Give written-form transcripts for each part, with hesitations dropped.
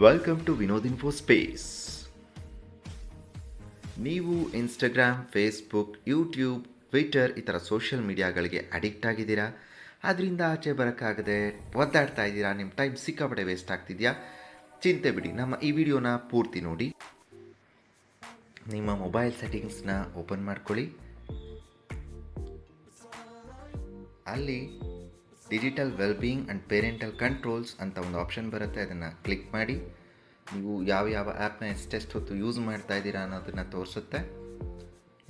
Welcome to Vinod info space. ನೀವು Instagram, Facebook, YouTube, Twitter ಈ ಥರ ಸೋಷಿಯಲ್ ಮೀಡಿಯಾಗಳಿಗೆ ಅಡಿಕ್ಟ್ ಆಗಿದ್ದೀರಾ? ಅದರಿಂದ ಆಚೆ ಬರೋಕ್ಕಾಗದೆ ಒದ್ದಾಡ್ತಾ ಇದ್ದೀರಾ? ನಿಮ್ಮ ಟೈಮ್ ಸಿಕ್ಕಾಪಟ್ಟೆ ವೇಸ್ಟ್ ಆಗ್ತಿದೆಯಾ? ಚಿಂತೆ ಬಿಡಿ, ನಮ್ಮ ಈ ವಿಡಿಯೋನ ಪೂರ್ತಿ ನೋಡಿ. ನಿಮ್ಮ ಮೊಬೈಲ್ ಸೆಟ್ಟಿಂಗ್ಸ್ನ ಓಪನ್ ಮಾಡ್ಕೊಳ್ಳಿ. ಅಲ್ಲಿ digital wellbeing and parental controls ಅಂತ ಒಂದು ಆಪ್ಷನ್ ಬರುತ್ತೆ, ಅದನ್ನು ಕ್ಲಿಕ್ ಮಾಡಿ. ನೀವು ಯಾವ ಆ್ಯಪ್ನ ಎಷ್ಟೆಷ್ಟು ಹೊತ್ತು ಯೂಸ್ ಮಾಡ್ತಾ ಇದ್ದೀರಾ ಅನ್ನೋದನ್ನು ತೋರಿಸುತ್ತೆ.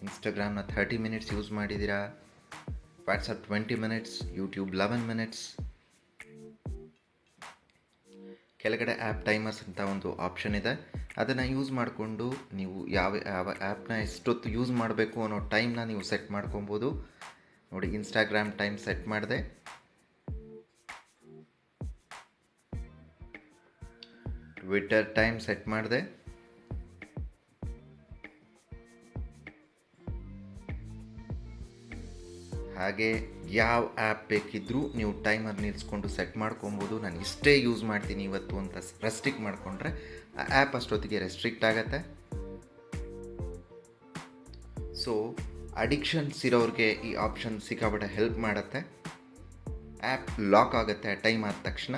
ಇನ್ಸ್ಟಾಗ್ರಾಮ್ನ 30 ಮಿನಿಟ್ಸ್ ಯೂಸ್ ಮಾಡಿದ್ದೀರಾ, ವಾಟ್ಸಪ್ 20 ಮಿನಿಟ್ಸ್, ಯೂಟ್ಯೂಬ್ 11 ಮಿನಿಟ್ಸ್. ಕೆಳಗಡೆ ಆ್ಯಪ್ ಟೈಮರ್ಸ್ ಅಂತ ಒಂದು ಆಪ್ಷನ್ ಇದೆ, ಅದನ್ನು ಯೂಸ್ ಮಾಡಿಕೊಂಡು ನೀವು ಯಾವ ಆ್ಯಪ್ನ ಎಷ್ಟೊತ್ತು ಯೂಸ್ ಮಾಡಬೇಕು ಅನ್ನೋ ಟೈಮ್ನ ನೀವು ಸೆಟ್ ಮಾಡ್ಕೊಬೋದು. ನೋಡಿ, ಇನ್ಸ್ಟಾಗ್ರಾಮ್ ಟೈಮ್ ಸೆಟ್ ಮಾಡಿದೆ. ಟ್ವಿಟರ್ ಟೈಮ್ ಸೆಟ್ ಮಾಡಿದೆ. ಹಾಗೆ ಯಾವ ಆ್ಯಪ್ ಬೇಕಿದ್ರೂ ನೀವು ಟೈಮರ್ ನಿಲ್ಲಿಸ್ಕೊಂಡು ಸೆಟ್ ಮಾಡ್ಕೊಬೋದು. ನಾನು ಇಷ್ಟೇ ಯೂಸ್ ಮಾಡ್ತೀನಿ ಇವತ್ತು ಅಂತ ರೆಸ್ಟ್ರಿಕ್ಟ್ ಮಾಡಿಕೊಂಡ್ರೆ ಆ ಆ್ಯಪ್ ಅಷ್ಟೊತ್ತಿಗೆ ರೆಸ್ಟ್ರಿಕ್ಟ್ ಆಗುತ್ತೆ. ಸೊ ಅಡಿಕ್ಷನ್ಸ್ ಇರೋರಿಗೆ ಈ ಆಪ್ಷನ್ ಸಿಕ್ಕಾಪಟ್ಟೆ ಹೆಲ್ಪ್ ಮಾಡುತ್ತೆ. ಆ್ಯಪ್ ಲಾಕ್ ಆಗುತ್ತೆ ಟೈಮ್ ಆದ ತಕ್ಷಣ.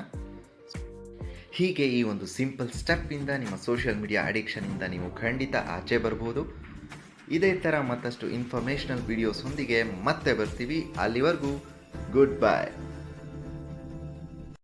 ಹೀಗೆ ಈ ಒಂದು ಸಿಂಪಲ್ ಸ್ಟೆಪ್ಪಿಂದ ನಿಮ್ಮ ಸೋಷಿಯಲ್ ಮೀಡಿಯಾ ಅಡಿಕ್ಷನಿಂದ ನೀವು ಖಂಡಿತ ಆಚೆ ಬರ್ಬೋದು. ಇದೇ ಥರ ಮತ್ತಷ್ಟು ಇನ್ಫಾರ್ಮೇಷನಲ್ ವೀಡಿಯೋಸ್ ಹೊಂದಿಗೆ ಮತ್ತೆ ಬರ್ತೀವಿ. ಅಲ್ಲಿವರೆಗೂ ಗುಡ್ ಬೈ.